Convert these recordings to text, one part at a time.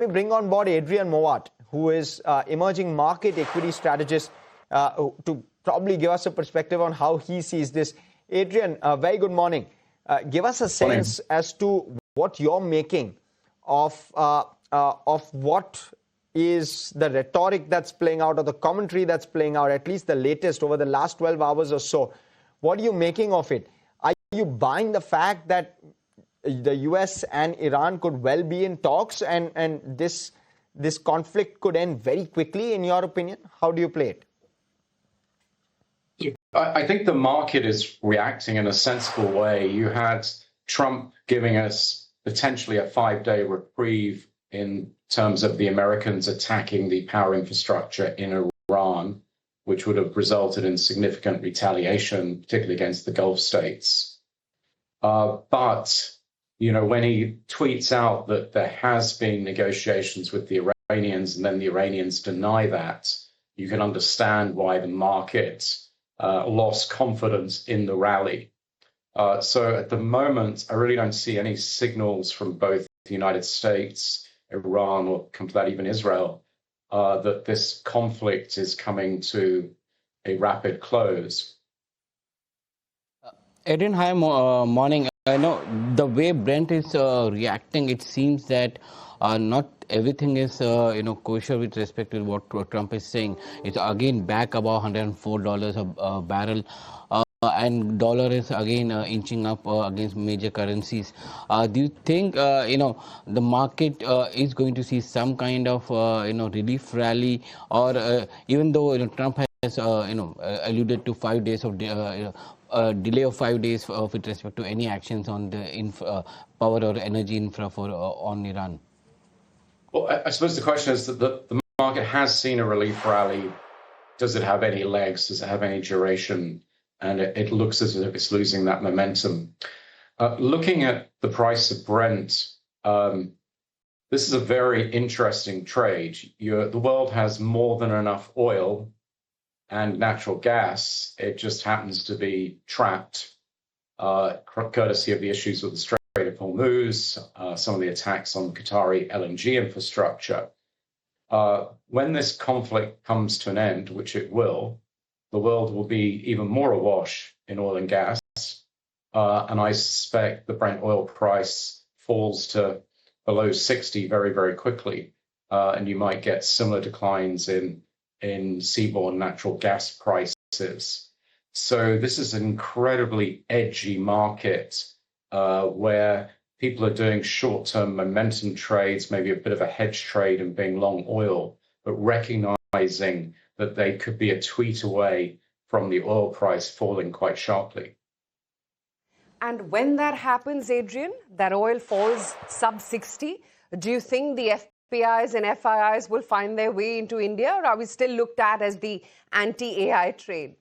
me bring on board Adrian Mowat, who is emerging market equity strategist, to probably give us a perspective on how he sees this. Adrian, very good morning. Give us a sense as to what you're making of what is the rhetoric that's playing out, or the commentary that's playing out, at least the latest over the last 12 hours or so. What are you making of it? Are you buying the fact that the US and Iran could well be in talks, and this conflict could end very quickly, in your opinion? How do you play it? I think the market is reacting in a sensible way. You had Trump giving us potentially a 5-day reprieve in terms of the Americans attacking the power infrastructure in Iran, which would have resulted in significant retaliation, particularly against the Gulf states. But when he tweets out that there has been negotiations with the Iranians, and then the Iranians deny that, you can understand why the market lost confidence in the rally. So at the moment, I really don't see any signals from both the United States, Iran, or come to that, even Israel, that this conflict is coming to a rapid close. Adrian, hi, morning. I know the way Brent is reacting, it seems that not everything is kosher with respect to what Trump is saying. It's again back above $104 a barrel, and dollar is again inching up against major currencies. Do you think the market is going to see some kind of relief rally, or even though Trump has alluded to 5 days of delay of 5 days with respect to any actions on the power or energy infra on Iran? Well, I suppose the question is that the market has seen a relief rally. Does it have any legs? Does it have any duration? And it looks as if it's losing that momentum. Looking at the price of Brent, this is a very interesting trade. The world has more than enough oil and natural gas. It just happens to be trapped, courtesy of the issues with the Strait of Hormuz, some of the attacks on Qatari LNG infrastructure. When this conflict comes to an end, which it will, the world will be even more awash in oil and gas. And I suspect the Brent oil price falls to below 60 very, very quickly. And you might get similar declines in seaborne natural gas prices. So this is an incredibly edgy market where people are doing short-term momentum trades, maybe a bit of a hedge trade and being long oil, but recognizing that they could be a tweet away from the oil price falling quite sharply. And when that happens, Adrian, that oil falls sub 60, do you think the FPIs and FIIs will find their way into India, or are we still looked at as the anti-AI trade?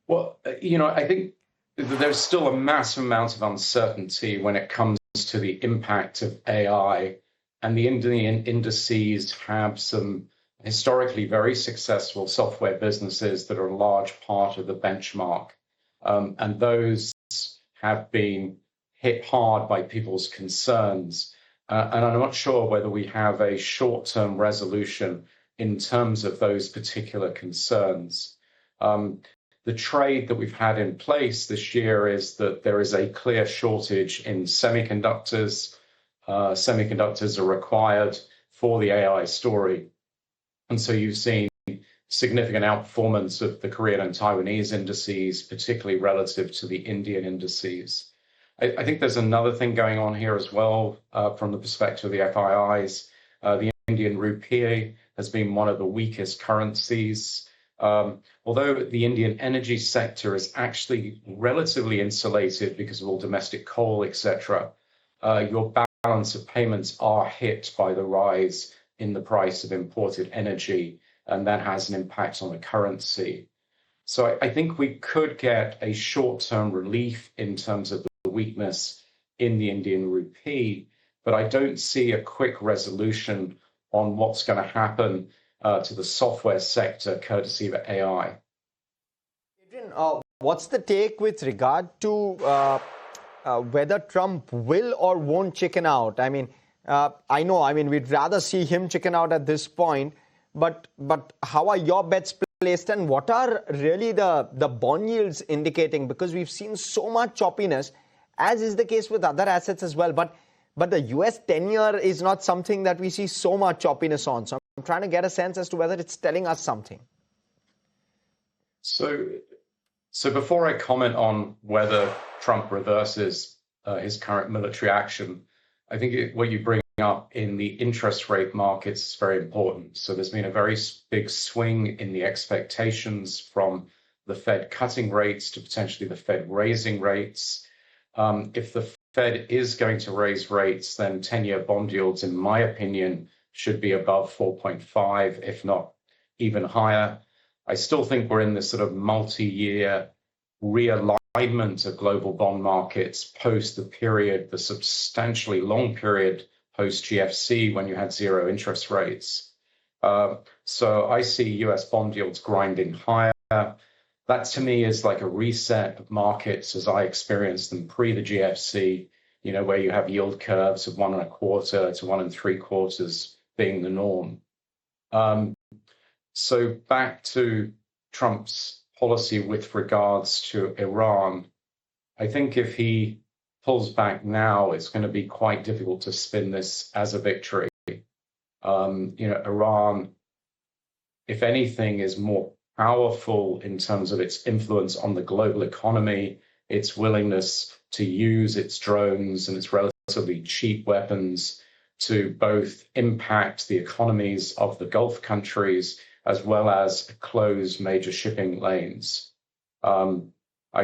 Well, I think there's still a massive amount of uncertainty when it comes to the impact of AI, and the Indian indices have some historically very successful software businesses that are a large part of the benchmark. And those have been hit hard by people's concerns. And I'm not sure whether we have a short-term resolution in terms of those particular concerns. The trade that we've had in place this year is that there is a clear shortage in semiconductors. Semiconductors are required for the AI story. And so you've seen significant outperformance of the Korean and Taiwanese indices, particularly relative to the Indian indices. I think there's another thing going on here as well from the perspective of the FIIs. The Indian rupee has been one of the weakest currencies. Although the Indian energy sector is actually relatively insulated because of all domestic coal, etc., your balance of payments are hit by the rise in the price of imported energy, and that has an impact on the currency. So I think we could get a short-term relief in terms of the weakness in the Indian rupee, but I don't see a quick resolution on what's going to happen to the software sector courtesy of AI. Adrian, what's the take with regard to whether Trump will or won't chicken out? I mean, I know, I mean, we'd rather see him chicken out at this point, but how are your bets placed, and what are really the bond yields indicating? Because we've seen so much choppiness, as is the case with other assets as well. But the US 10-year is not something that we see so much choppiness on. So I'm trying to get a sense as to whether it's telling us something. So before I comment on whether Trump reverses his current military action, I think what you bring up in the interest rate markets is very important. So there's been a very big swing in the expectations from the Fed cutting rates to potentially the Fed raising rates. If the Fed is going to raise rates, then 10-year bond yields, in my opinion, should be above 4.5, if not even higher. I still think we're in this sort of multi-year realignment of global bond markets post the substantially long period post GFC when you had zero interest rates. So I see US bond yields grinding higher. That to me is like a reset of markets as I experienced them pre the GFC, where you have yield curves of 1.25 to 1 3/4 being the norm. So back to Trump's policy with regards to Iran, I think if he pulls back now, it's going to be quite difficult to spin this as a victory. Iran, if anything, is more powerful in terms of its influence on the global economy, its willingness to use its drones and its relatively cheap weapons to both impact the economies of the Gulf countries as well as close major shipping lanes. I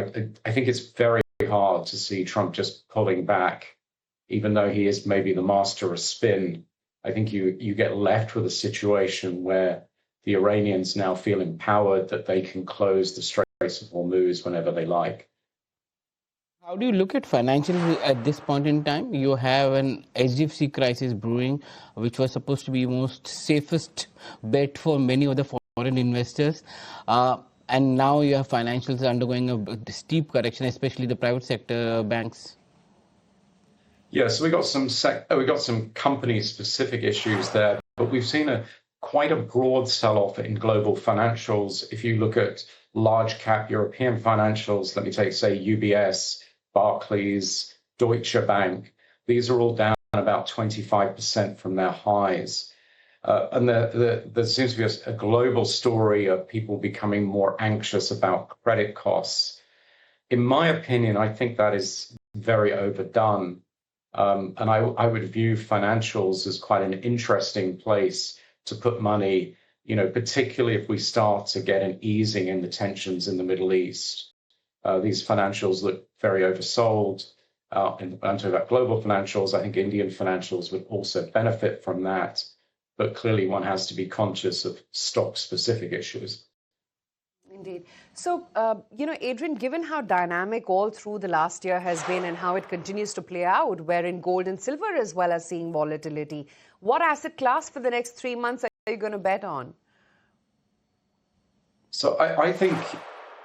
think it's very hard to see Trump just pulling back, even though he is maybe the master of spin. I think you get left with a situation where the Iranians now feel empowered that they can close the Straits of Hormuz whenever they like. How do you look at financials at this point in time? You have an HDFC crisis brewing, which was supposed to be most safest bet for many of the foreign investors. And now you have financials undergoing a steep correction, especially the private sector banks. Yeah, so we got some company-specific issues there, but we've seen quite a broad sell-off in global financials. If you look at large cap European financials, let me take, say, UBS, Barclays, Deutsche Bank, these are all down about 25% from their highs. And there seems to be a global story of people becoming more anxious about credit costs. In my opinion, I think that is very overdone. And I would view financials as quite an interesting place to put money, particularly if we start to get an easing in the tensions in the Middle East. These financials look very oversold. And I'm talking about global financials. I think Indian financials would also benefit from that. But clearly one has to be conscious of stock-specific issues. Indeed. So, Adrian, given how dynamic all through the last year has been and how it continues to play out, wherein gold and silver as well as seeing volatility, what asset class for the next 3 months are you going to bet on? So I think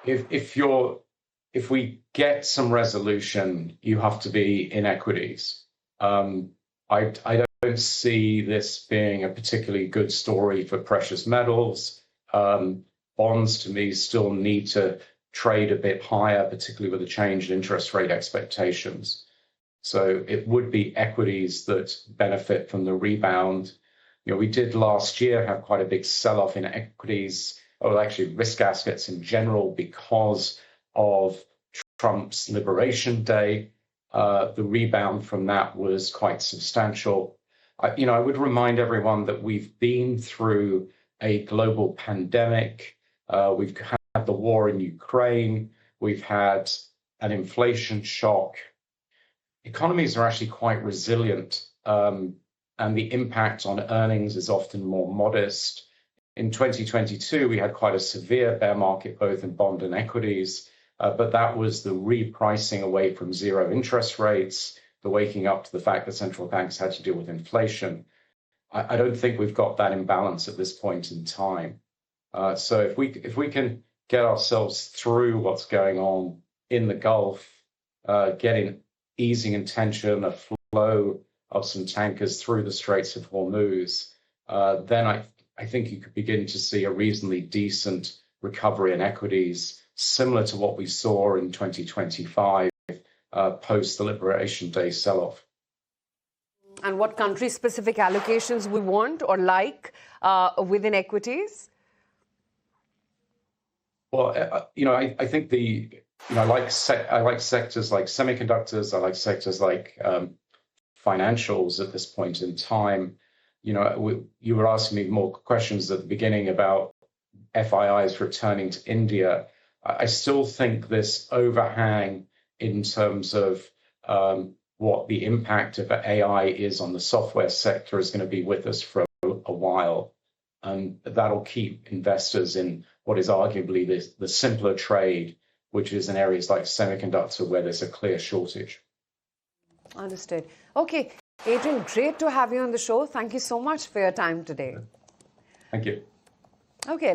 if we get some resolution, you have to be in equities. I don't see this being a particularly good story for precious metals. Bonds, to me, still need to trade a bit higher, particularly with the change in interest rate expectations. So it would be equities that benefit from the rebound. We did last year have quite a big sell-off in equities, or actually risk assets in general, because of Trump's Liberation Day. The rebound from that was quite substantial. I would remind everyone that we've been through a global pandemic. We've had the war in Ukraine. We've had an inflation shock. Economies are actually quite resilient, and the impact on earnings is often more modest. In 2022, we had quite a severe bear market, both in bond and equities, but that was the repricing away from zero interest rates, the waking up to the fact that central banks had to deal with inflation. I don't think we've got that imbalance at this point in time. So if we can get ourselves through what's going on in the Gulf, getting easing in tension, a flow some tankers through the Straits of Hormuz, then I think you could begin to see a reasonably decent recovery in equities, similar to what we saw in 2025 post the Liberation Day sell-off. And what country-specific allocations we want or like within equities? Well, I think I like sectors like semiconductors. I like sectors like financials at this point in time. You were asking me more questions at the beginning about FIIs returning to India. I still think this overhang in terms of what the impact of AI is on the software sector is going to be with us for a while. And that'll keep investors in what is arguably the simpler trade, which is in areas like semiconductor, where there's a clear shortage. Understood. Okay, Adrian, great to have you on the show. Thank you so much for your time today. Thank you. Okay.